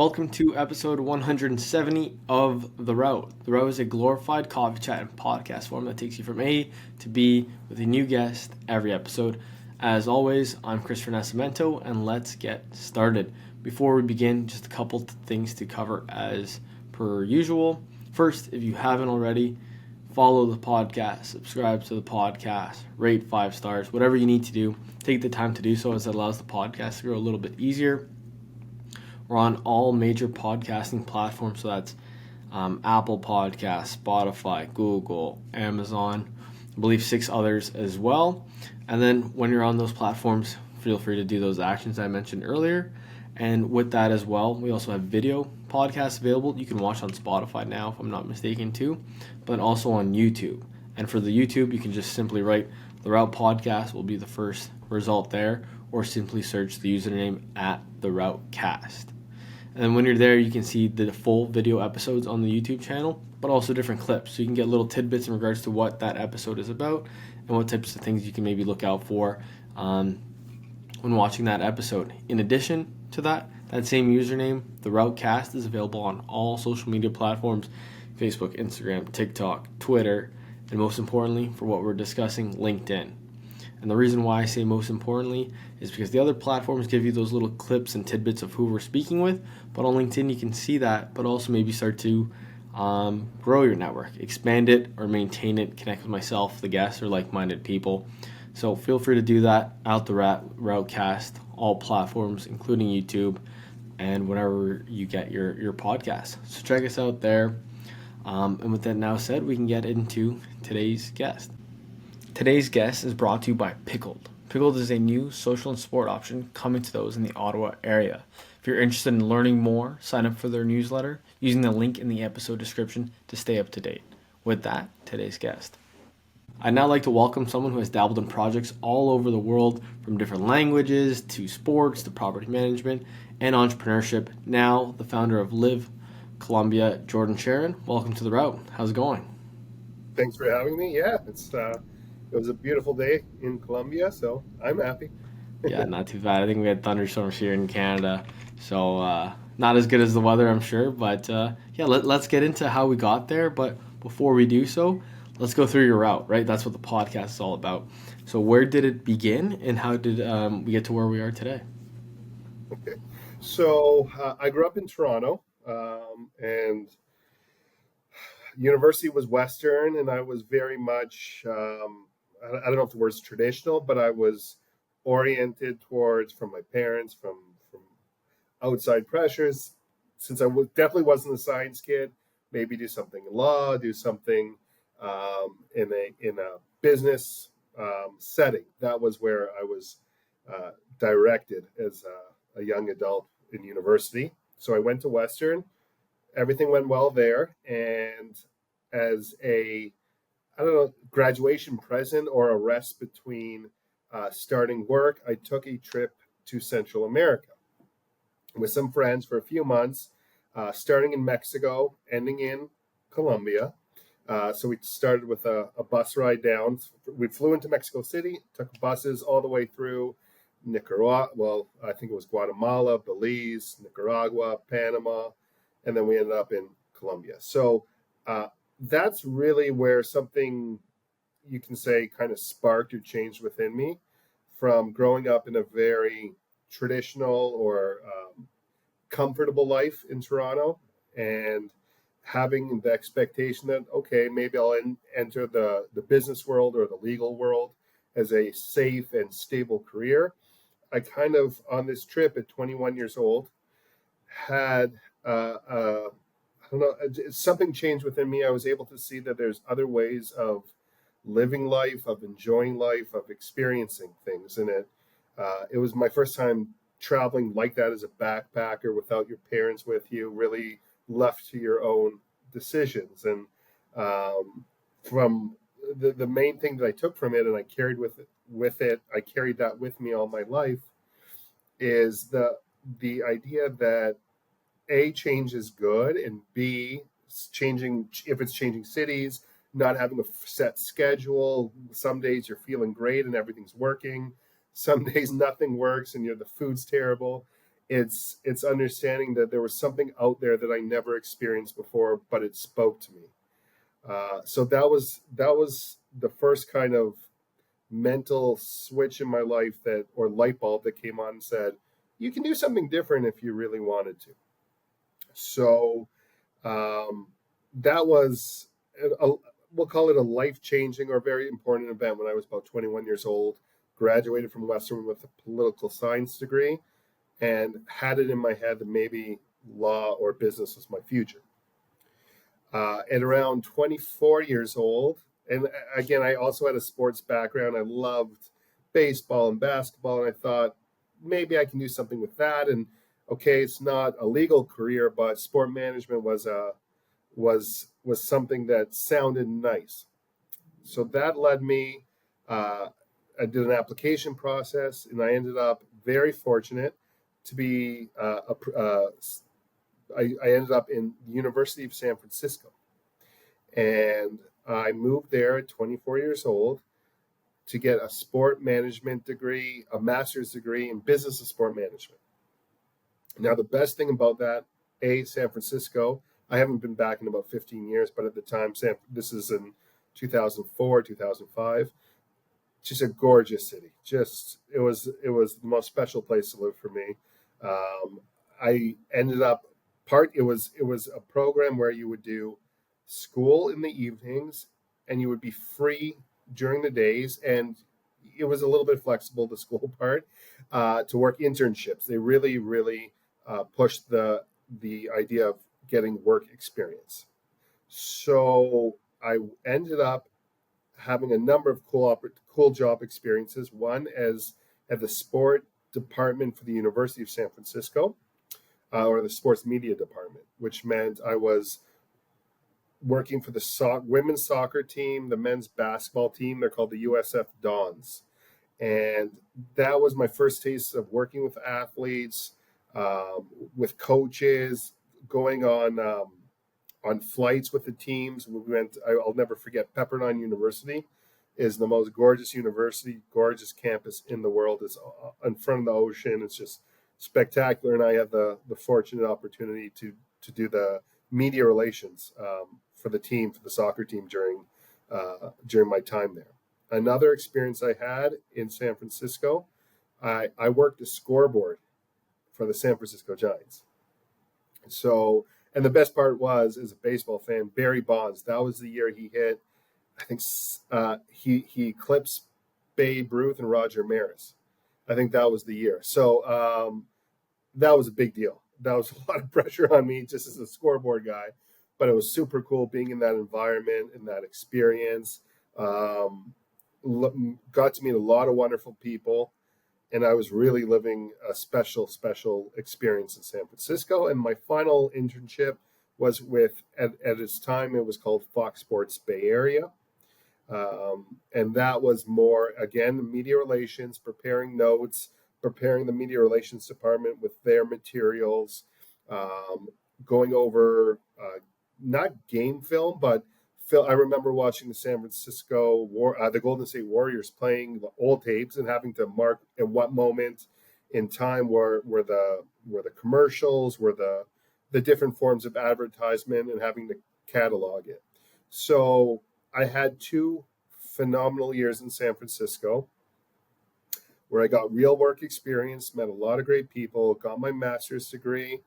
Welcome to episode 170 of The Route. The Route is a glorified coffee chat and podcast form that takes you from A to B with a new guest every episode. As always, I'm Christopher Nascimento, and let's get started. Before we begin, just a couple things to cover as per usual. First, if you haven't already, follow the podcast, subscribe to the podcast, rate 5 stars, whatever you need to do. Take the time to do so as it allows the podcast to grow a little bit easier. We're on all major podcasting platforms, so that's Apple Podcasts, Spotify, Google, Amazon, I believe 6 others as well. And then when you're on those platforms, feel free to do those actions I mentioned earlier. And with that as well, we also have video podcasts available. You can watch on Spotify now, if I'm not mistaken, too, but also on YouTube. And for the YouTube, you can just simply write The Route Podcast will be the first result there, or simply search the username at The Route Cast. And then when you're there, you can see the full video episodes on the YouTube channel, but also different clips. So you can get little tidbits in regards to what that episode is about and what types of things you can maybe look out for when watching that episode. In addition to that same username, the Routecast, is available on all social media platforms: Facebook, Instagram, TikTok, Twitter, and most importantly, for what we're discussing, LinkedIn. And the reason why I say most importantly is because the other platforms give you those little clips and tidbits of who we're speaking with, but on LinkedIn you can see that, but also maybe start to grow your network, expand it or maintain it, connect with myself, the guests, or like-minded people. So feel free to do that out the Routecast, all platforms, including YouTube, and whenever you get your podcast. So check us out there. And with that now said, we can get into today's guest. Today's guest is brought to you by Pickled. Pickled is a new social and sport option coming to those in the Ottawa area. If you're interested in learning more, sign up for their newsletter using the link in the episode description to stay up to date. With that, today's guest. I'd now like to welcome someone who has dabbled in projects all over the world, from different languages to sports to property management and entrepreneurship. Now, the founder of LiveColombia, Sharon. Welcome to The Route. How's it going? Thanks for having me. Yeah, it was a beautiful day in Colombia, so I'm happy. Yeah, not too bad. I think we had thunderstorms here in Canada, so not as good as the weather, I'm sure. But yeah, let's get into how we got there. But before we do so, let's go through your route, right? That's what the podcast is all about. So where did it begin, and how did we get to where we are today? Okay, so I grew up in Toronto, and university was Western, and I was very much, I don't know if the word's traditional, but I was oriented towards, from my parents, from outside pressures. Since definitely wasn't a science kid, maybe do something in law, do something in a business setting. That was where I was directed as a young adult in university. So I went to Western. Everything went well there, and as a, I don't know, graduation present or a rest between starting work, I took a trip to Central America with some friends for a few months, starting in Mexico, ending in Colombia. So we started with a bus ride down. We flew into Mexico City, took buses all the way through Nicaragua. Well, I think it was Guatemala, Belize, Nicaragua, Panama, and then we ended up in Colombia. So that's really where something, you can say, kind of sparked or changed within me, from growing up in a very traditional or comfortable life in Toronto and having the expectation that, okay, maybe I'll enter the business world or the legal world as a safe and stable career. I kind of, on this trip at 21 years old, had, I don't know, something changed within me. I was able to see that there's other ways of living life, of enjoying life, of experiencing things. And it was my first time traveling like that as a backpacker, without your parents with you, really left to your own decisions. And from the main thing that I took from it, and I carried I carried that with me all my life, is the idea that A, change is good, and B, if it's changing cities, not having a set schedule. Some days you're feeling great and everything's working. Some days nothing works and the food's terrible. it's understanding that there was something out there that I never experienced before, but it spoke to me. So that was the first kind of mental switch in my life, that or light bulb that came on and said, you can do something different if you really wanted to. So um, that was a, we'll call it a life changing or very important event when I was about 21 years old. Graduated from Western with a political science degree, and had it in my head that maybe law or business was my future. At around 24 years old, and again, I also had a sports background. I loved baseball and basketball, and I thought maybe I can do something with that. And okay, it's not a legal career, but sport management was something that sounded nice. So that led me. Uh, I did an application process, and I ended up very fortunate to be. I ended up in the University of San Francisco, and I moved there at 24 years old to get a sport management degree, a master's degree in business of sport management. Now, the best thing about that, San Francisco, I haven't been back in about 15 years, but at the time, this is in 2004, 2005, just a gorgeous city. Just it was the most special place to live for me. I ended up it was a program where you would do school in the evenings, and you would be free during the days, and it was a little bit flexible, the school part, to work internships. They really really pushed the idea of getting work experience. So I ended up having a number of cool job experiences. One as at the sport department for the University of San Francisco, or the sports media department, which meant I was working for the women's soccer team, the men's basketball team. They're called the USF Dons, and that was my first taste of working with athletes, with coaches, going on flights with the teams. We went. I'll never forget. Pepperdine University is the most gorgeous university, gorgeous campus in the world. It's in front of the ocean. It's just spectacular, and I had the fortunate opportunity to do the media relations for the team, for the soccer team during my time there. Another experience I had in San Francisco, I worked a scoreboard for the San Francisco Giants. So, and the best part was, as a baseball fan, Barry Bonds. That was the year he hit. I think he eclipsed Babe Ruth and Roger Maris. I think that was the year. So that was a big deal. That was a lot of pressure on me just as a scoreboard guy, but it was super cool being in that environment and that experience. Got to meet a lot of wonderful people, and I was really living a special experience in San Francisco. And my final internship was at its time, it was called Fox Sports Bay Area. And that was more, again, media relations, preparing notes, preparing the media relations department with their materials, going over not game film, but I remember watching the San Francisco the Golden State Warriors playing the old tapes and having to mark at what moment in time were the commercials, were the different forms of advertisement, and having to catalog it. So I had 2 phenomenal years in San Francisco where I got real work experience, met a lot of great people, got my master's degree,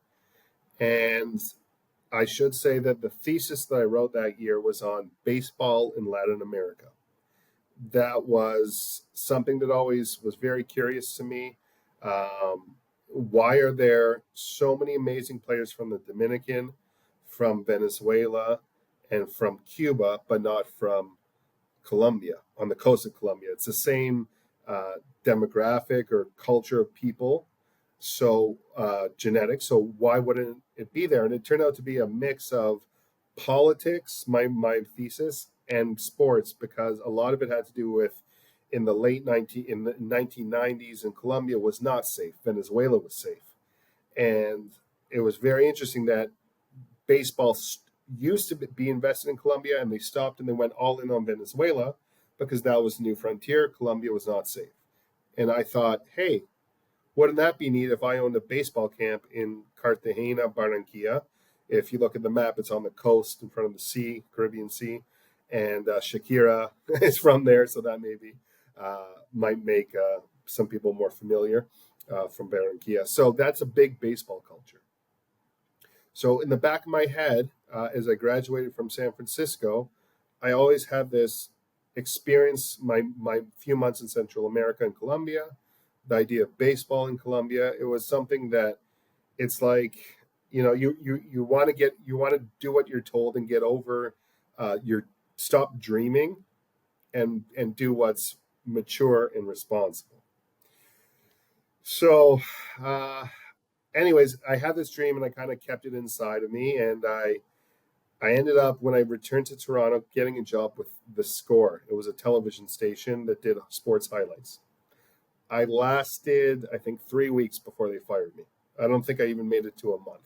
and I should say that the thesis that I wrote that year was on baseball in Latin America. That was something that always was very curious to me. Why are there so many amazing players from the Dominican, from Venezuela, and from Cuba, but not from Colombia, on the coast of Colombia? It's the same demographic or culture of people, so genetics. So why wouldn't it be there? And it turned out to be a mix of politics, my thesis, and sports, because a lot of it had to do with in the 1990s, and Colombia was not safe. Venezuela was safe, and it was very interesting that baseball used to be invested in Colombia, and they stopped and they went all in on Venezuela because that was the new frontier. Colombia was not safe. And I thought, hey, wouldn't that be neat if I owned a baseball camp in Cartagena, Barranquilla? If you look at the map, it's on the coast in front of the sea, Caribbean Sea, and Shakira is from there, so that maybe might make some people more familiar from Barranquilla. So that's a big baseball culture. So in the back of my head, as I graduated from San Francisco, I always had this experience, my few months in Central America and Colombia, the idea of baseball in Colombia. It was something that it's like, you want to do what you're told and get over your stop dreaming and do what's mature and responsible. So, anyways, I had this dream and I kind of kept it inside of me, and I ended up, when I returned to Toronto, getting a job with The Score. It was a television station that did sports highlights. I lasted, I think, 3 weeks before they fired me. I don't think I even made it to a month.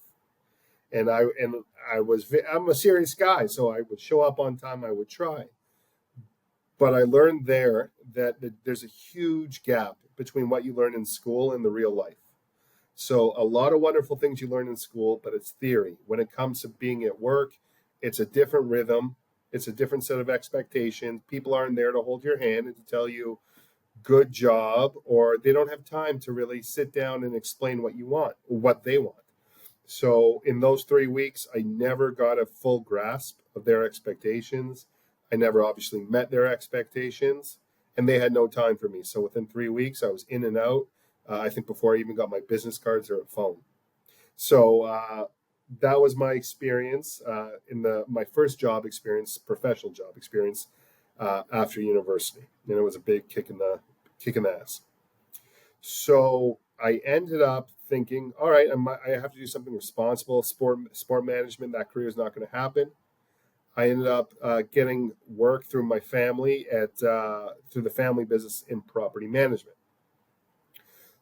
And I'm a serious guy, so I would show up on time. I would try, but I learned there that there's a huge gap between what you learn in school and the real life. So a lot of wonderful things you learn in school, but it's theory. When it comes to being at work, it's a different rhythm. It's a different set of expectations. People aren't there to hold your hand and to tell you good job, or they don't have time to really sit down and explain what you want, what they want. So in those 3 weeks, I never got a full grasp of their expectations. I never obviously met their expectations, and they had no time for me. So within 3 weeks, I was in and out. I think before I even got my business cards or a phone. So that was my experience in my first job experience, professional job experience after university, and it was a big kick in the ass. So I ended up thinking, all right, I have to do something responsible. Sport management, that career is not going to happen. I ended up getting work through my family through the family business in property management.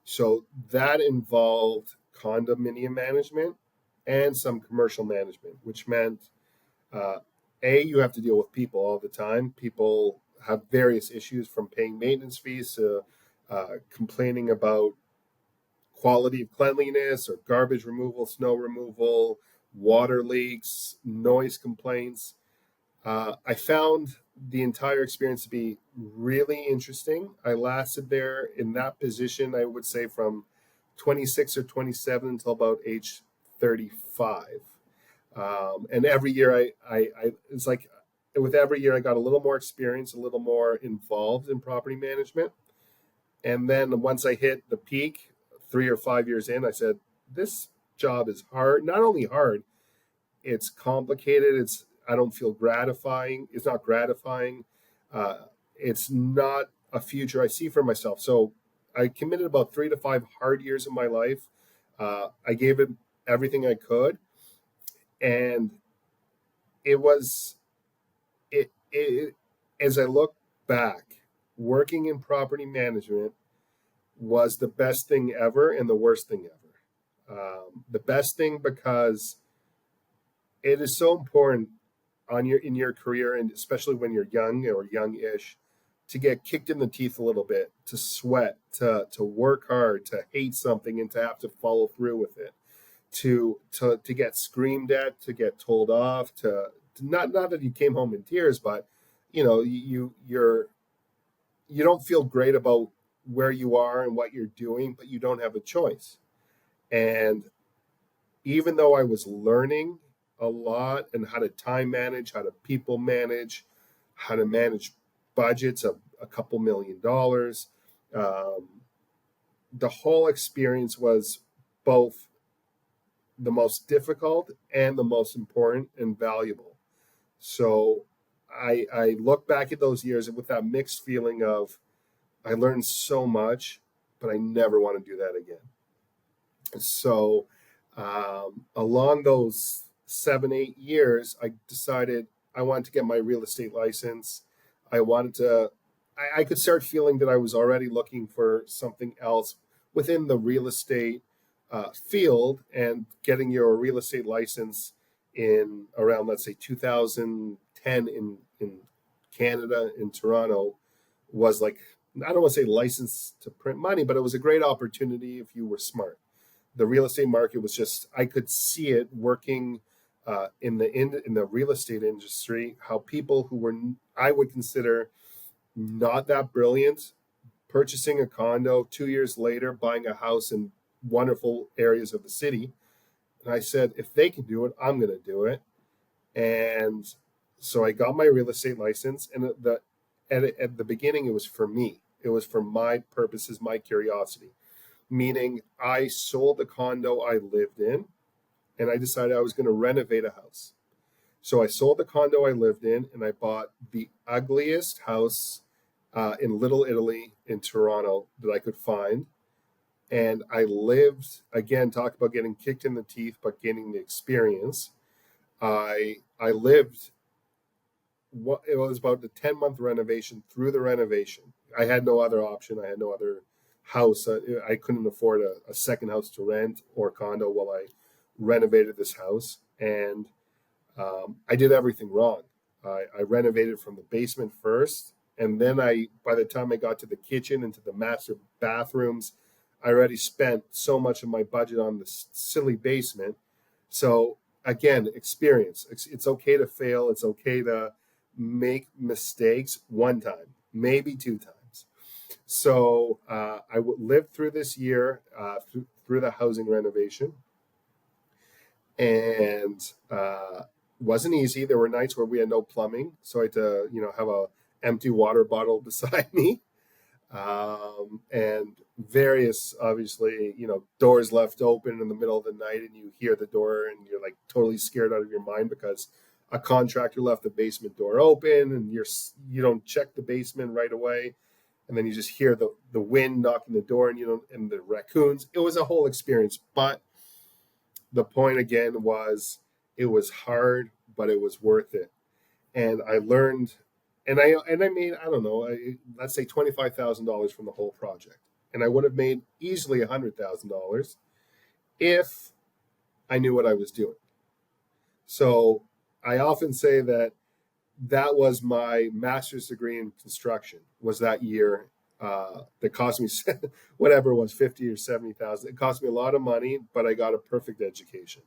So that involved condominium management and some commercial management, which meant you have to deal with people all the time. People have various issues, from paying maintenance fees to complaining about quality of cleanliness or garbage removal, snow removal, water leaks, noise complaints. I found the entire experience to be really interesting. I lasted there in that position, I would say, from 26 or 27 until about age 35. And every year it's like with every year I got a little more experience, a little more involved in property management. And then once I hit the peak, 3 or 5 years in, I said, this job is hard. Not only hard, it's complicated. I don't feel gratifying. It's not gratifying. It's not a future I see for myself. So I committed about 3 to 5 hard years of my life. I gave it everything I could. And it was, as I look back, working in property management was the best thing ever and the worst thing ever. The best thing because it is so important in your career, and especially when you're young or young-ish, to get kicked in the teeth a little bit, to sweat, to work hard, to hate something and to have to follow through with it, to get screamed at, to get told off, to not that you came home in tears, but you don't feel great about where you are and what you're doing, but you don't have a choice. And even though I was learning a lot and how to time manage, how to people manage, how to manage budgets of a couple $1 million, the whole experience was both the most difficult and the most important and valuable. So I look back at those years with that mixed feeling of, I learned so much, but I never want to do that again. So along those 7-8 years, I decided I wanted to get my real estate license. I could start feeling that I was already looking for something else within the real estate field, and getting your real estate license in around, let's say, 2010 in Canada, in Toronto, was like I don't want to say license to print money, but it was a great opportunity if you were smart. The real estate market was just, I could see it working in the real estate industry, how people who were, I would consider not that brilliant, purchasing a condo, 2 years later buying a house in wonderful areas of the city. And I said, if they can do it, I'm going to do it. And so I got my real estate license, and at the beginning, it was for me. It was for my purposes, my curiosity. Meaning, I sold the condo I lived in, and I decided I was going to renovate a house. So I sold the condo I lived in, and I bought the ugliest house in Little Italy in Toronto that I could find. And I lived, again, talk about getting kicked in the teeth, but gaining the experience. I lived what it was about the 10-month renovation. Through the renovation, I had no other option. I had no other house. I couldn't afford a second house to rent or condo while I renovated this house. And I did everything wrong. I renovated from the basement first, and then by the time I got to the kitchen and to the master bathrooms, I already spent so much of my budget on the silly basement. So again, experience. It's okay to fail. It's okay to make mistakes one time, maybe two times. So lived through this year through the housing renovation, and wasn't easy. There were nights where we had no plumbing, so I had to have a empty water bottle beside me, and various, obviously, doors left open in the middle of the night, and you hear the door and you're like totally scared out of your mind because a contractor left the basement door open, and you don't check the basement right away, and then you just hear the wind knocking the door, and the raccoons. It was a whole experience. But the point again was, it was hard, but it was worth it. And I learned, and I made, I don't know, let's say $25,000 from the whole project. And I would have made easily $100,000 if I knew what I was doing. So I often say that was my master's degree in construction, was that year. That cost me whatever it was, 50 or 70,000. It cost me a lot of money, but I got a perfect education.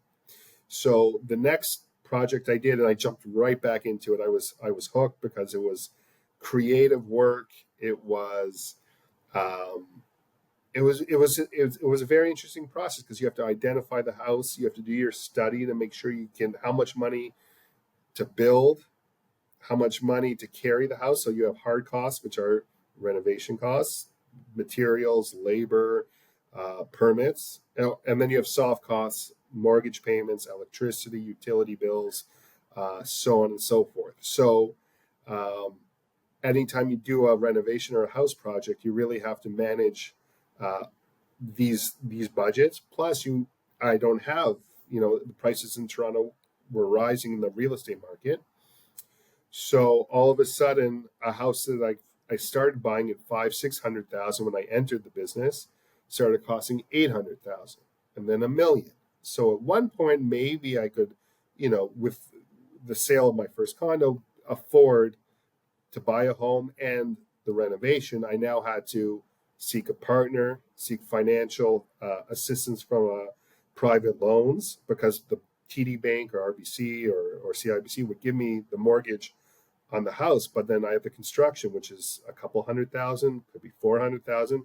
So the next project I did, and I jumped right back into it. I was hooked because it was creative work. It was a very interesting process because you have to identify the house. You have to do your study to make sure you can, how much money to build, how much money to carry the house. So you have hard costs, which are renovation costs, materials, labor, permits, and then you have soft costs, mortgage payments, electricity, utility bills, so on and so forth. So anytime you do a renovation or a house project, you really have to manage these budgets. Plus, I don't have, the prices in Toronto were rising in the real estate market. So all of a sudden, a house that I started buying at 500,000-600,000 when I entered the business started costing 800,000, and then $1 million. So at one point, maybe I could, with the sale of my first condo, afford to buy a home and the renovation. I now had to seek a partner, seek financial assistance from private loans, because the TD Bank or RBC or CIBC would give me the mortgage on the house, but then I have the construction, which is a couple 100,000, could be 400,000.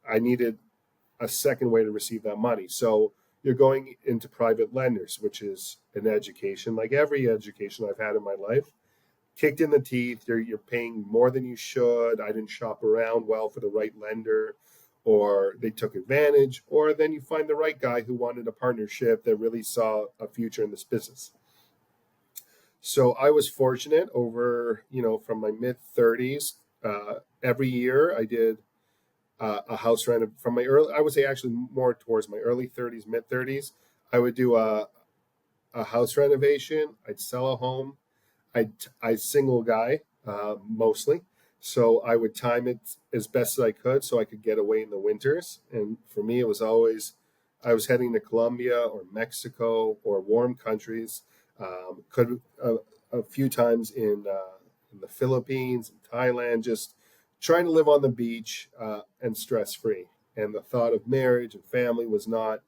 I needed a second way to receive that money. So you're going into private lenders, which is an education, like every education I've had in my life, kicked in the teeth. You're paying more than you should. I didn't shop around well for the right lender, or they took advantage, or then you find the right guy who wanted a partnership that really saw a future in this business. So I was fortunate over, from my mid 30s, every year I did a house rent from my early, I would say actually more towards my early 30s, mid 30s. I would do a house renovation. I'd sell a home. I single guy, mostly. So I would time it as best as I could so I could get away in the winters. And for me, it was always, I was heading to Colombia or Mexico or warm countries. Could a few times in the Philippines and Thailand, just trying to live on the beach and stress free. And the thought of marriage and family was not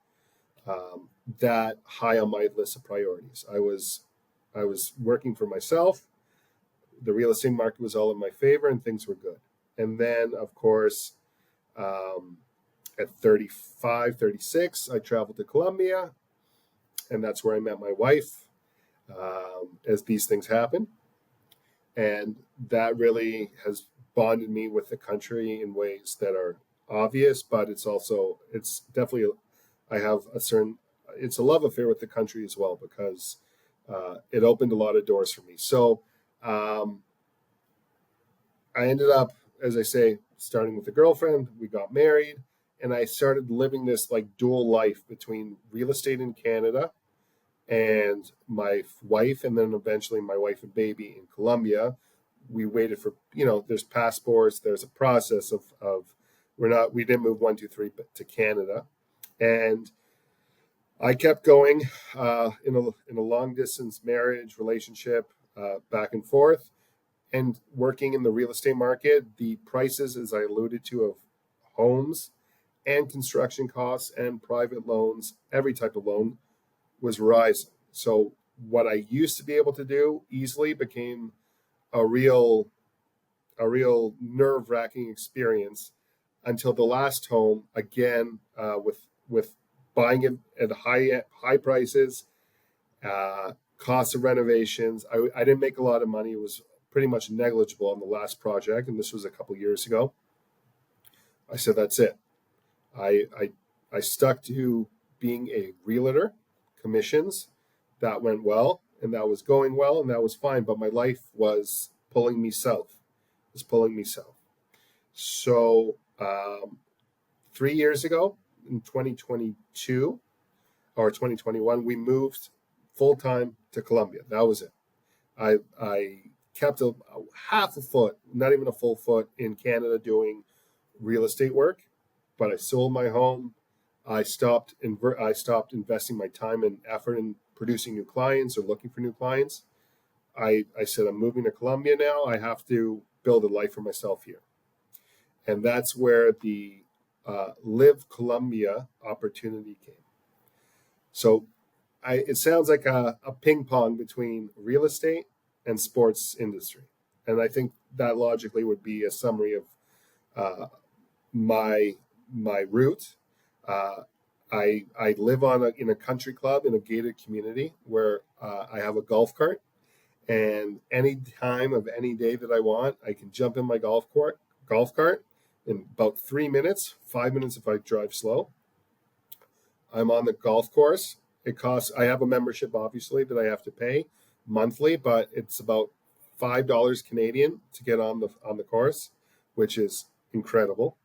that high on my list of priorities. I was working for myself. The real estate market was all in my favor, and things were good. And then, of course, at 35, 36, I traveled to Colombia, and that's where I met my wife. As these things happen, and that really has bonded me with the country in ways that are obvious, but it's definitely I have a certain it's a love affair with the country as well, because it opened a lot of doors for me. So I ended up, as I say, starting with a girlfriend. We got married, and I started living this like dual life between real estate in Canada and my wife, and then eventually my wife and baby in Colombia. We waited for, there's passports, there's a process of we didn't move 1, 2, 3 to Canada. And I kept going in a long distance marriage relationship, back and forth, and working in the real estate market. The prices, as I alluded to, of homes and construction costs and private loans, every type of loan, was rising. So what I used to be able to do easily became a real nerve-wracking experience, until the last home, again, with buying it at high prices, cost of renovations. I didn't make a lot of money. It was pretty much negligible on the last project, and this was a couple years ago. I said, that's it. I stuck to being a realtor, commissions. That went well, and that was going well, and that was fine. But my life was pulling me south. So 3 years ago, in 2022 or 2021, we moved full time to Colombia. That was it. I kept a half a foot, not even a full foot, in Canada doing real estate work, but I sold my home. I stopped investing my time and effort in producing new clients or looking for new clients. I said, I'm moving to Colombia now. I have to build a life for myself here. And that's where the Live Colombia opportunity came. So it sounds like a ping pong between real estate and sports industry. And I think that logically would be a summary of my route. I live in a country club in a gated community where I have a golf cart, and any time of any day that I want, I can jump in my golf cart in about 3 minutes, 5 minutes if I drive slow. I'm on the golf course. I have a membership, obviously, that I have to pay monthly, but it's about $5 Canadian to get on the course, which is incredible.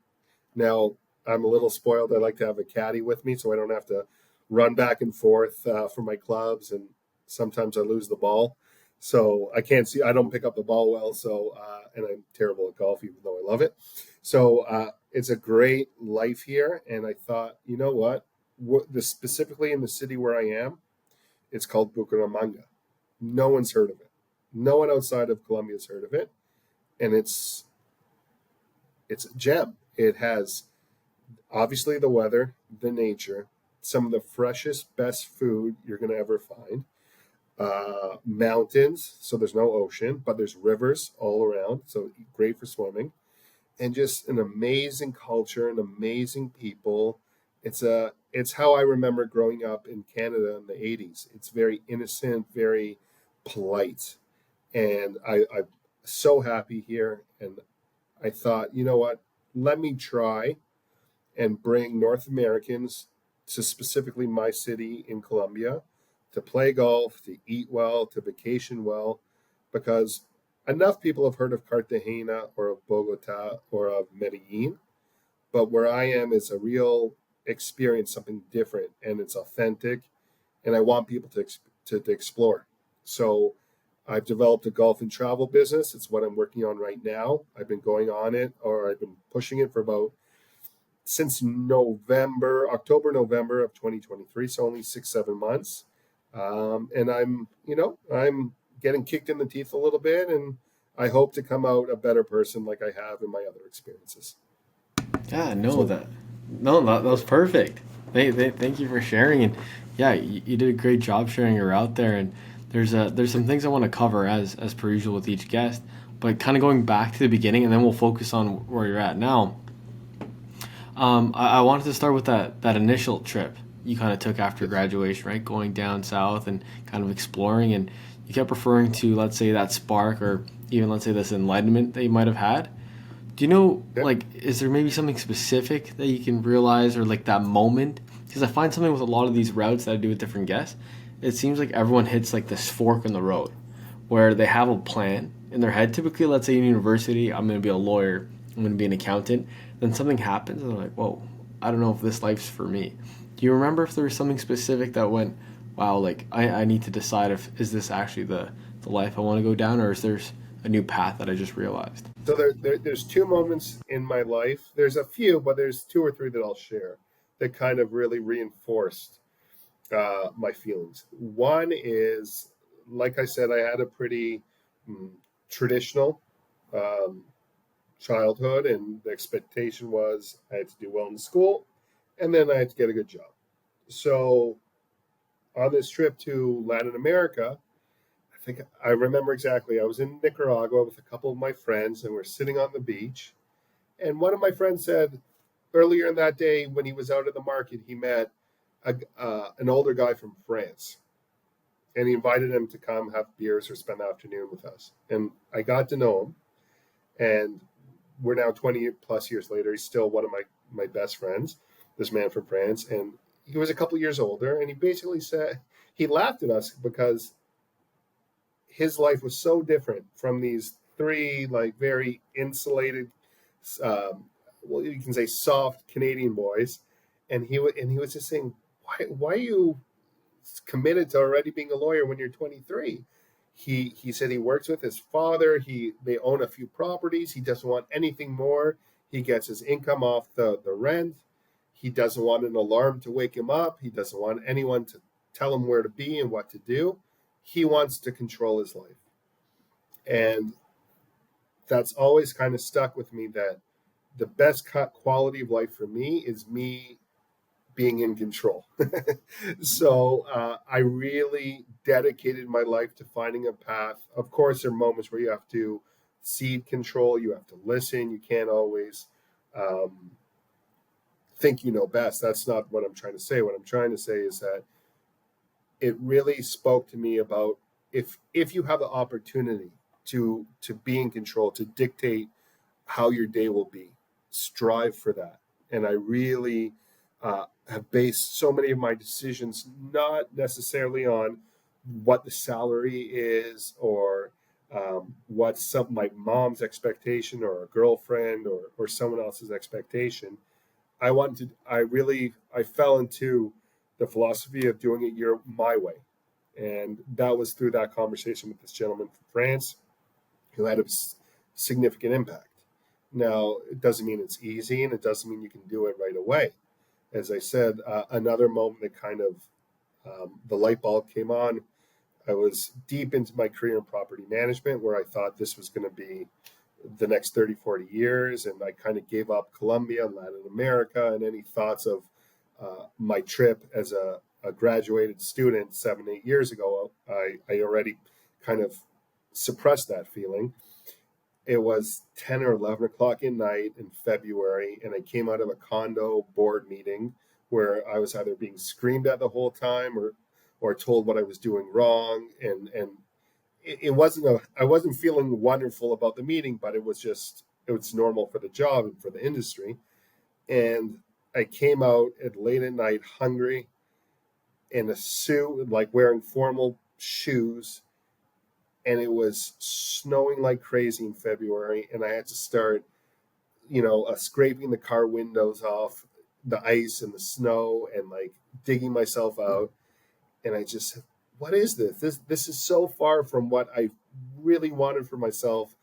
Now, I'm a little spoiled. I like to have a caddy with me so I don't have to run back and forth for my clubs, and sometimes I lose the ball. So I don't pick up the ball well. So, and I'm terrible at golf, even though I love it. So it's a great life here. And I thought, you know what? Specifically in the city where I am, it's called Bucaramanga. No one's heard of it. No one outside of Colombia has heard of it. And it's a gem. It has obviously the weather, the nature, some of the freshest, best food you're going to ever find. Mountains, so there's no ocean, but there's rivers all around, so great for swimming, and just an amazing culture and amazing people. It's how I remember growing up in Canada in the 80s. It's very innocent, very polite, and I'm so happy here. And I thought, you know what, let me try and bring North Americans to specifically my city in Colombia to play golf, to eat well, to vacation well, because enough people have heard of Cartagena or of Bogota or of Medellin, but where I am is a real experience, something different, and it's authentic, and I want people to explore. So I've developed a golf and travel business. It's what I'm working on right now. I've been going on it, or I've been pushing it since October, November of 2023, so only 6-7 months. And I'm getting kicked in the teeth a little bit, and I hope to come out a better person like I have in my other experiences. Yeah, no, So that no, that was perfect. Thank you for sharing, and yeah, you did a great job sharing your route there. And there's some things I want to cover as per usual with each guest, but kind of going back to the beginning, and then we'll focus on where you're at now. I wanted to start with that initial trip you kind of took after yes, graduation, right? Going down south and kind of exploring, and you kept referring to, let's say, that spark, or even let's say this enlightenment that you might have had. Do you know, yeah, like, is there maybe something specific that you can realize, or like that moment? Because I find something with a lot of these routes that I do with different guests, it seems like everyone hits like this fork in the road where they have a plan in their head. Typically, let's say in university, I'm going to be a lawyer, I'm going to be an accountant. Then something happens, and they're like, whoa, I don't know if this life's for me. Do you remember if there was something specific that went, wow, like, I need to decide if is this actually the life I want to go down, or is there's a new path that I just realized? so there's two moments in my life. There's a few, but there's two or three that I'll share that kind of really reinforced my feelings. One is, like I said, I had a pretty mm, traditional um, childhood, and the expectation was I had to do well in school, and then I had to get a good job. So on this trip to Latin America, I think I remember exactly. I was in Nicaragua with a couple of my friends, and we're sitting on the beach. And one of my friends said earlier in that day, when he was out at the market, he met an older guy from France, and he invited him to come have beers or spend the afternoon with us. And I got to know him, and we're now 20 plus years later. He's still one of my best friends, this man from France. And he was a couple years older, and he basically said, he laughed at us because his life was so different from these three like very insulated, um, well, you can say soft Canadian boys, and he was just saying, why are you committed to already being a lawyer when you're 23? He said he works with his father. They own a few properties. He doesn't want anything more. He gets his income off the rent. He doesn't want an alarm to wake him up. He doesn't want anyone to tell him where to be and what to do. He wants to control his life. And that's always kind of stuck with me, that the best quality of life for me is me being in control. So I really dedicated my life to finding a path. Of course, there are moments where you have to cede control, you have to listen, you can't always um, think you know best. That's not what I'm trying to say. What I'm trying to say is that it really spoke to me about, if you have the opportunity to be in control, to dictate how your day will be, strive for that. And I really have based so many of my decisions not necessarily on what the salary is, or what some my mom's expectation, or a girlfriend, or someone else's expectation. I fell into the philosophy of doing it my way. And that was through that conversation with this gentleman from France who had a significant impact. Now, it doesn't mean it's easy, and it doesn't mean you can do it right away. As I said, another moment that kind of the light bulb came on. I was deep into my career in property management, where I thought this was going to be the next 30, 40 years. And I kind of gave up Colombia and Latin America and any thoughts of my trip as a graduated student 7, 8 years ago. I already kind of suppressed that feeling. It was 10 or 11 o'clock at night in February, and I came out of a condo board meeting where I was either being screamed at the whole time, or told what I was doing wrong. And it wasn't I wasn't feeling wonderful about the meeting, but it was normal for the job and for the industry. And I came out at late at night, hungry, in a suit, like wearing formal shoes, and it was snowing like crazy in February, and I had to start, scraping the car windows off the ice and the snow, and like digging myself out. And I just, what is this? This is so far from what I really wanted for myself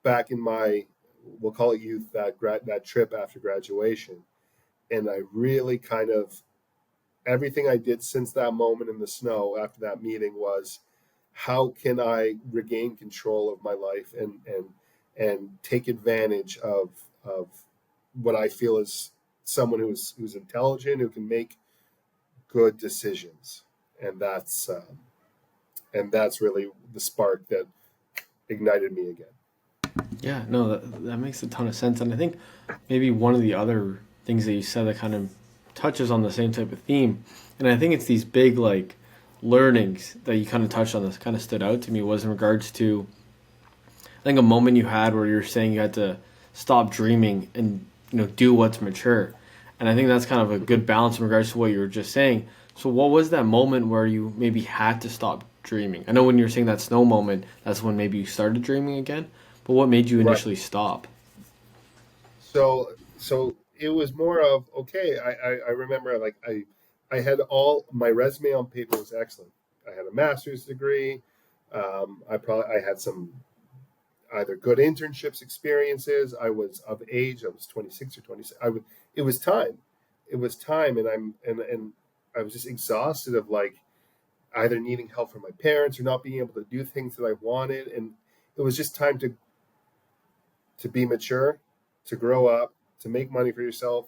back in my, we'll call it youth, that trip after graduation. And I really everything I did since that moment in the snow after that meeting was how can I regain control of my life and take advantage of what I feel is someone who's intelligent, who can make good decisions, and that's really the spark that ignited me again. Yeah, no, that makes a ton of sense. And I think maybe one of the other things that you said that kind of touches on the same type of theme, and I think it's these big like learnings that you kind of touched on that kind of stood out to me was in regards to I think a moment you had where you're saying you had to stop dreaming and do what's mature. And I think that's kind of a good balance in regards to what you were just saying. So what was that moment where you maybe had to stop dreaming? I know when you were saying that snow moment, that's when maybe you started dreaming again. But what made you Right. initially stop? So it was more of okay. I remember like I had all my resume on paper was excellent. I had a master's degree. I had some either good internships experiences. I was of age. I was 26 or 27. It was time. It was time, and I was just exhausted of like either needing help from my parents or not being able to do things that I wanted, and it was just time to be mature, to grow up, to make money for yourself,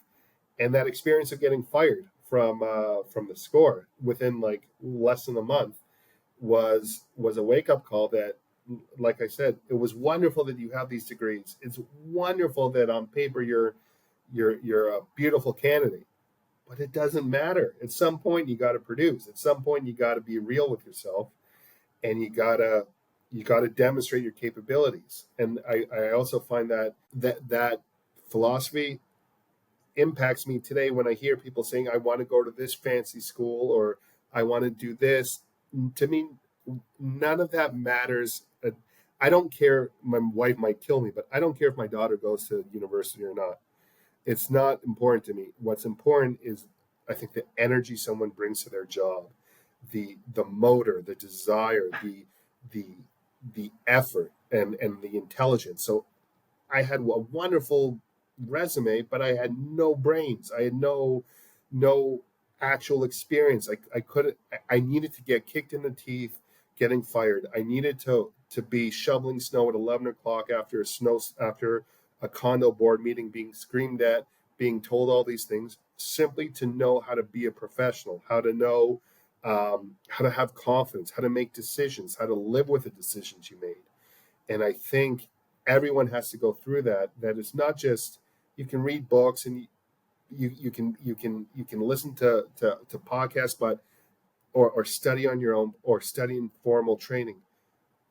and that experience of getting fired from the score within like less than a month was a wake up call that, like I said, it was wonderful that you have these degrees. It's wonderful that on paper you're a beautiful candidate, but it doesn't matter. At some point you got to produce. At some point you got to be real with yourself, and you gotta demonstrate your capabilities. And I also find that philosophy impacts me today when I hear people saying, I want to go to this fancy school or I want to do this. To me, none of that matters. I don't care. My wife might kill me, but I don't care if my daughter goes to university or not. It's not important to me. What's important is, I think, the energy someone brings to their job, the motor, the desire, the the effort, and the intelligence. So I had a wonderful resume, but I had no brains. I had no actual experience. I couldn't. I needed to get kicked in the teeth, getting fired. I needed to be shoveling snow at 11 o'clock after a condo board meeting, being screamed at, being told all these things, simply to know how to be a professional, how to know how to have confidence, how to make decisions, how to live with the decisions you made. And I think everyone has to go through that. That it's not just you can read books and you can listen to podcasts, but or study on your own or study in formal training.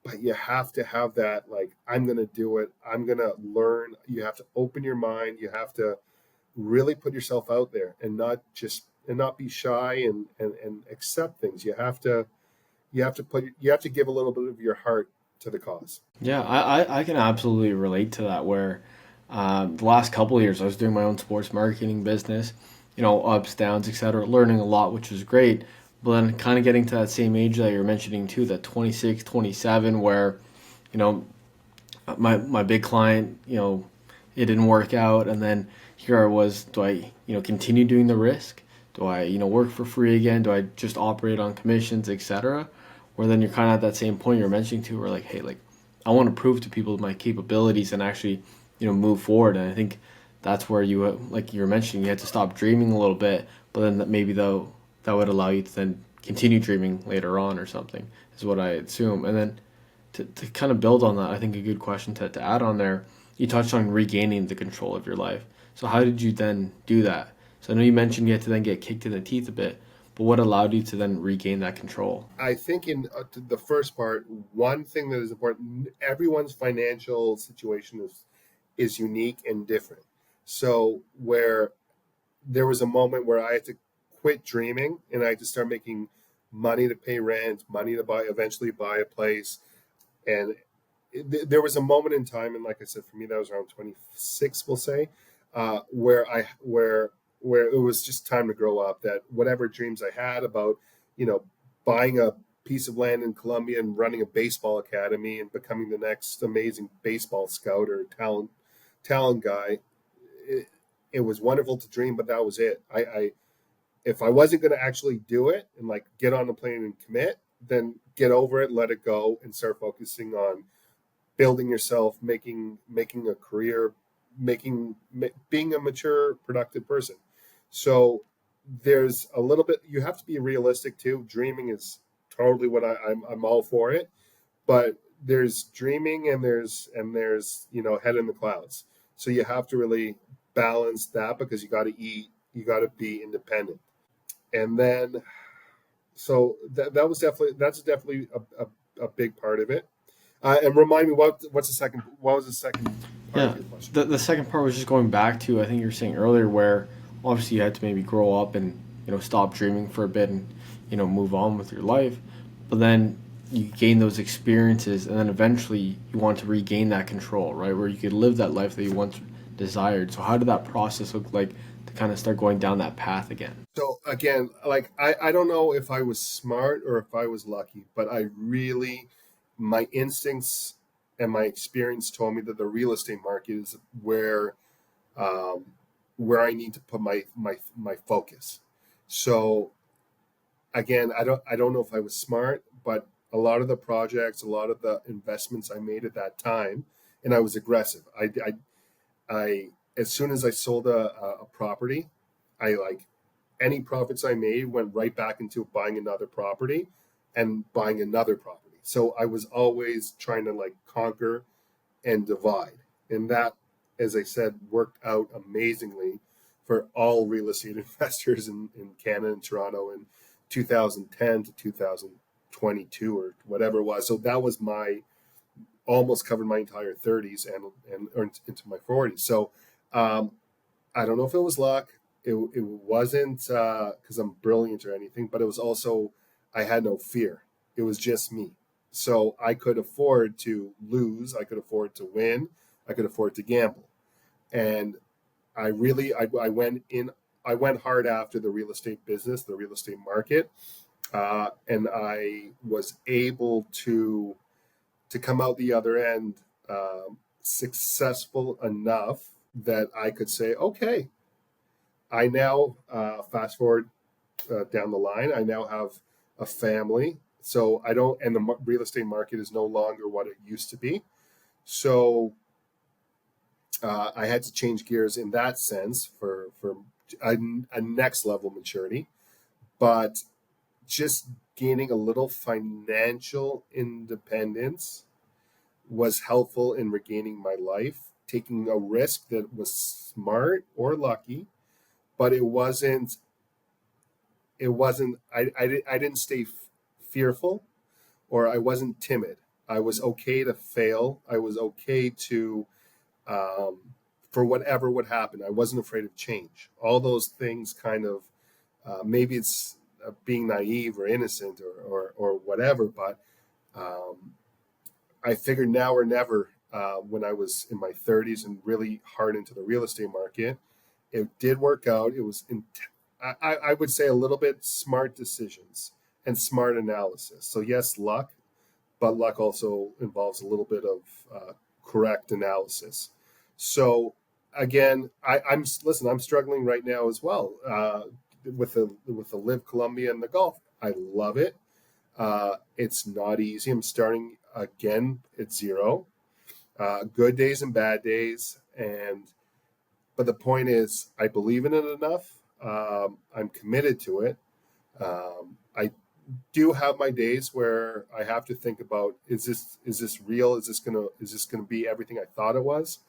But you have to have that, like, I'm gonna do it, I'm gonna learn. You have to open your mind, you have to really put yourself out there and not be shy and accept things. You have to give a little bit of your heart to the cause. Yeah, I can absolutely relate to that. Where the last couple of years, I was doing my own sports marketing business, ups, downs, etc., learning a lot, which was great. But then kind of getting to that same age that you're mentioning too, that 26, 27, where, you know, my big client, it didn't work out. And then here I was, do I, continue doing the risk? Do I, work for free again? Do I just operate on commissions, etc.? Where then you're kind of at that same point you're mentioning too, where like, hey, like I want to prove to people my capabilities and actually, move forward. And I think that's where you, like you were mentioning, you had to stop dreaming a little bit, but then maybe though that would allow you to then continue dreaming later on or something is what I assume. And then to kind of build on that, I think a good question to add on there, you touched on regaining the control of your life. So how did you then do that? So I know you mentioned you had to then get kicked in the teeth a bit, but what allowed you to then regain that control? I think in the first part, one thing that is important, everyone's financial situation is unique and different. So where there was a moment where I had to quit dreaming and I had to start making money to pay rent, money to eventually buy a place. And there was a moment in time, and like I said, for me, that was around 26, we'll say, where it was just time to grow up. That whatever dreams I had about, you know, buying a piece of land in Colombia and running a baseball academy and becoming the next amazing baseball scout or talent guy, it, it was wonderful to dream, but that was it. I if I wasn't going to actually do it and like get on the plane and commit, then get over it, let it go, and start focusing on building yourself, making a career, being a mature, productive person. So there's a little bit. You have to be realistic too. Dreaming is totally what I'm all for it, but there's dreaming and there's head in the clouds. So you have to really balance that because you got to eat, you got to be independent, and then so that's definitely a big part of it. And remind me what was the second part of Yeah, your question? the second part was just going back to I think you were saying earlier where obviously you had to maybe grow up and stop dreaming for a bit and move on with your life, but then you gain those experiences and then eventually you want to regain that control, right, where you could live that life that you once desired. So how did that process look like to kind of start going down that path again? So again, like I don't know if I was smart or if I was lucky, but I really, my instincts and my experience told me that the real estate market is um, where I need to put my focus. So again, I don't know if I was smart, but a lot of the projects, a lot of the investments I made at that time, and I was aggressive. I as soon as I sold a property, I like any profits I made went right back into buying another property and buying another property. So I was always trying to like conquer and divide. And that, as I said, worked out amazingly for all real estate investors in Canada and Toronto in 2010 to 2022 or whatever it was. So that was my almost covered my entire 30s and into my 40s. So um, I don't know if it was luck. It wasn't because I'm brilliant or anything, but it was also I had no fear. It was just me. So I could afford to lose. I could afford to win. I could afford to gamble. And I went in. I went hard after the real estate business, the real estate market, and I was able to come out the other end successful enough that I could say, okay, I now fast forward down the line. I now have a family, so I don't, and the real estate market is no longer what it used to be. So I had to change gears in that sense for a next level maturity, but just gaining a little financial independence was helpful in regaining my life, taking a risk that was smart or lucky, but I didn't stay fearful or I wasn't timid. I was okay to fail. I was okay to um, for whatever would happen. I wasn't afraid of change. All those things kind of maybe it's being naive or innocent or whatever, but um, I figured now or never when I was in my 30s and really hard into the real estate market. It did work out. It was, I would say, a little bit smart decisions and smart analysis. So, yes, luck, but luck also involves a little bit of correct analysis. So, again, listen, I'm struggling right now as well with the Live Columbia and the golf. I love it. It's not easy. I'm starting again at zero. Good days and bad days, and but the point is, I believe in it enough. I'm committed to it. I do have my days where I have to think about is this real? Is this gonna be everything I thought it was?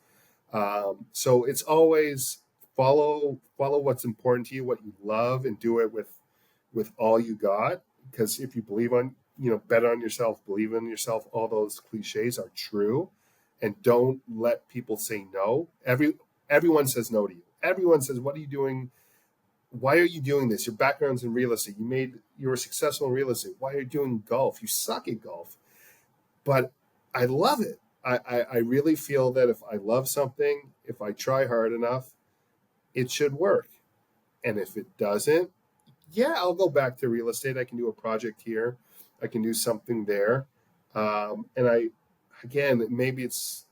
So it's always follow what's important to you, what you love, and do it with all you got. Because if you believe on, bet on yourself, believe in yourself, all those cliches are true. And don't let people say no. Everyone says no to you. Everyone says, "What are you doing? Why are you doing this? Your background's in real estate. You were successful in real estate. Why are you doing golf? You suck at golf." But I love it. I really feel that if I love something, if I try hard enough, it should work. And if it doesn't, yeah, I'll go back to real estate. I can do a project here. I can do something there. And again, maybe it's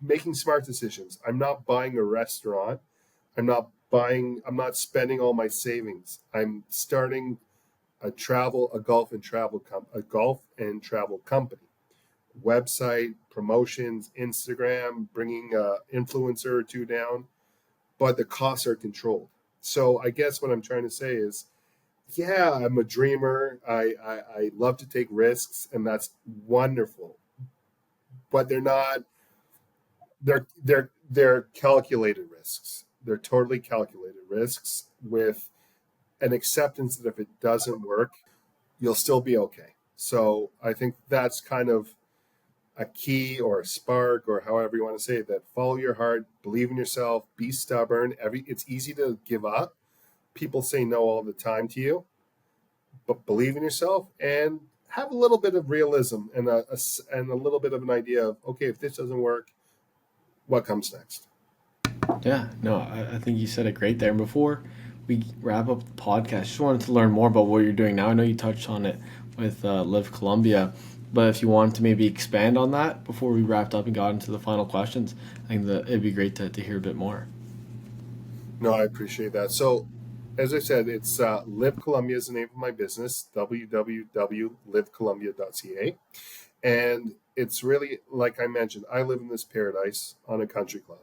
making smart decisions. I'm not buying a restaurant. I'm not spending all my savings. I'm starting a golf and travel company, website, promotions, Instagram, bringing an influencer or two down, but the costs are controlled. So I guess what I'm trying to say is, yeah, I'm a dreamer. I love to take risks, and that's wonderful. But they're not. They're calculated risks. They're totally calculated risks with an acceptance that if it doesn't work, you'll still be okay. So I think that's kind of a key or a spark or however you want to say it, that follow your heart, believe in yourself, be stubborn. It's easy to give up. People say no all the time to you, but believe in yourself and have a little bit of realism and and a little bit of an idea of, okay, if this doesn't work, what comes next? Yeah, no, I think you said it great there. And before we wrap up the podcast, just wanted to learn more about what you're doing now. I know you touched on it with Live Colombia, but if you wanted to maybe expand on that before we wrapped up and got into the final questions, I think that it'd be great to hear a bit more. No, I appreciate that. So, as I said, it's Live Colombia is the name of my business, www.livecolombia.ca. And it's really, like I mentioned, I live in this paradise on a country club.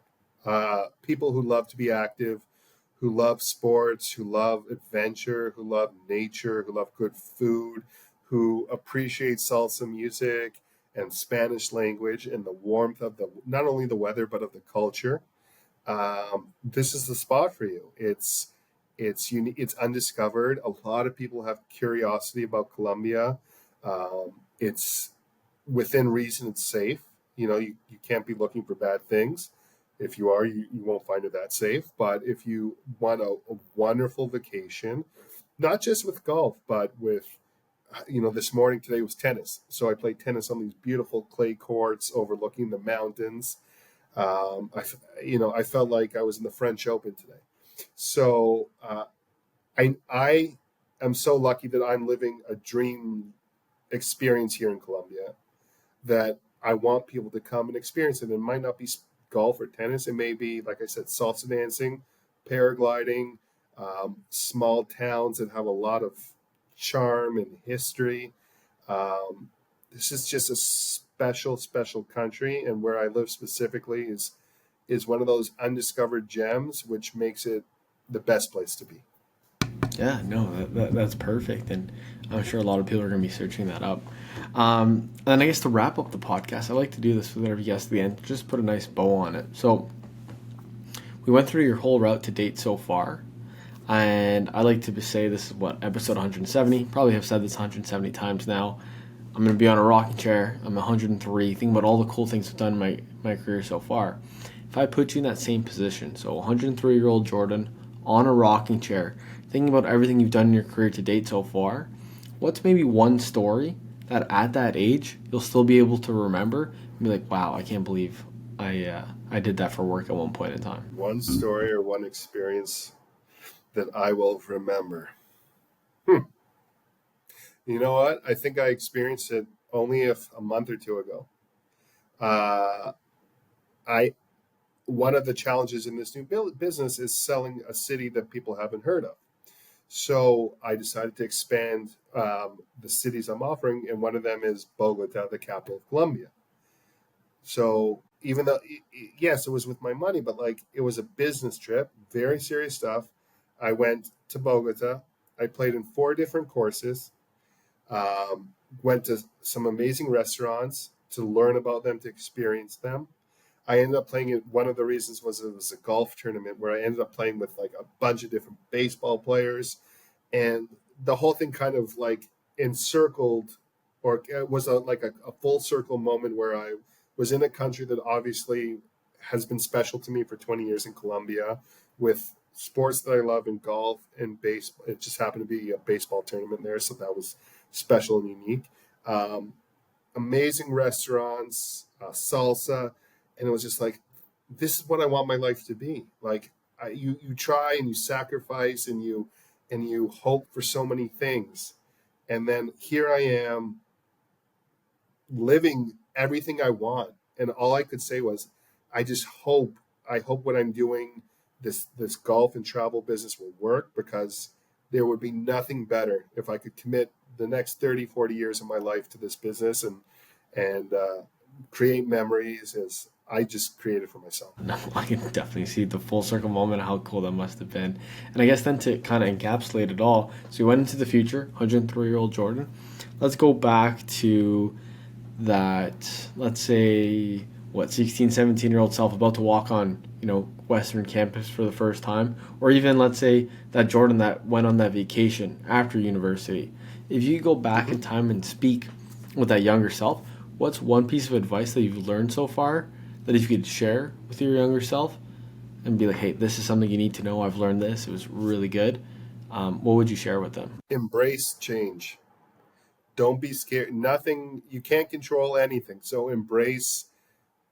People who love to be active, who love sports, who love adventure, who love nature, who love good food, who appreciate salsa music and Spanish language and the warmth of not only the weather, but of the culture. This is the spot for you. It's unique. It's undiscovered. A lot of people have curiosity about Colombia. It's within reason. It's safe. You can't be looking for bad things. If you are, you won't find it that safe. But if you want a wonderful vacation, not just with golf, but with, this morning today was tennis. So I played tennis on these beautiful clay courts overlooking the mountains. I felt like I was in the French Open today. So I am so lucky that I'm living a dream experience here in Colombia that I want people to come and experience it. It might not be golf or tennis. It may be, like I said, salsa dancing, paragliding, small towns that have a lot of charm and history. This is just a special, special country, and where I live specifically is one of those undiscovered gems, which makes it the best place to be. Yeah, no, that's perfect, and I'm sure a lot of people are going to be searching that up. And I guess to wrap up the podcast, I like to do this with every guest at the end, just put a nice bow on it. So we went through your whole route to date so far, and I like to say this is what, episode 170. Probably have said this 170 times now. I'm going to be on a rocking chair. I'm 103. Think about all the cool things I've done in my career so far. If I put you in that same position, so 103-year-old Jordan on a rocking chair, thinking about everything you've done in your career to date so far, what's maybe one story that at that age you'll still be able to remember and be like, wow, I can't believe I did that for work at one point in time? One story or one experience that I will remember. Hmm. You know what? I think I experienced it only a month or two ago. Uh, I One of the challenges in this new business is selling a city that people haven't heard of. So I decided to expand the cities I'm offering, and one of them is Bogota, the capital of Colombia. So even though, yes, it was with my money, but like it was a business trip, very serious stuff. I went to Bogota. I played in 4 different courses. Um, Went to some amazing restaurants to learn about them, to experience them. I ended up playing it. One of the reasons was it was a golf tournament where I ended up playing with like a bunch of different baseball players, and the whole thing kind of like encircled, or it was a full circle moment where I was in a country that obviously has been special to me for 20 years in Colombia, with sports that I love in golf and baseball. It just happened to be a baseball tournament there, so that was special and unique. Um, Amazing restaurants, salsa, and it was just like, this is what I want my life to be. Like, you try and you sacrifice and you hope for so many things, and then here I am living everything I want, and all I could say was, I just hope what I'm doing, this golf and travel business will work, because there would be nothing better if I could commit the next 30, 40 years of my life to this business and create memories as I just created for myself. No, I can definitely see the full circle moment of how cool that must have been. And I guess then to kind of encapsulate it all, so you went into the future, 103-year-old Jordan. Let's go back to that, let's say, 16, 17-year-old self about to walk on, Western campus for the first time. Or even, let's say, that Jordan that went on that vacation after university. If you go back in time and speak with that younger self, what's one piece of advice that you've learned so far that if you could share with your younger self and be like, hey, this is something you need to know. I've learned this. It was really good. What would you share with them? Embrace change. Don't be scared. Nothing, you can't control anything. So embrace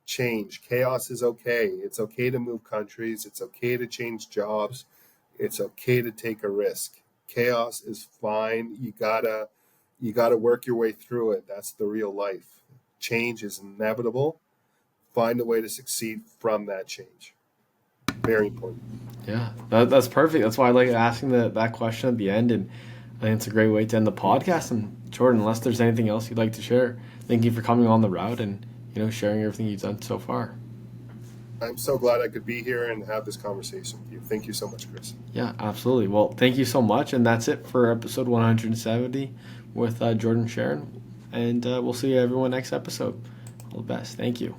change. Chaos is okay. It's okay to move countries. It's okay to change jobs. It's okay to take a risk. Chaos is fine. You gotta work your way through it. That's the real life. Change is inevitable. Find a way to succeed from that change. Very important. Yeah, that's perfect. That's why I like asking that question at the end, and I think it's a great way to end the podcast. And Jordan, unless there's anything else you'd like to share, thank you for coming on the route and sharing everything you've done so far. I'm so glad I could be here and have this conversation with you. Thank you so much, Chris. Yeah, absolutely. Well, thank you so much, and that's it for episode 170 with Jordan Sharon, and we'll see everyone next episode. All the best. Thank you.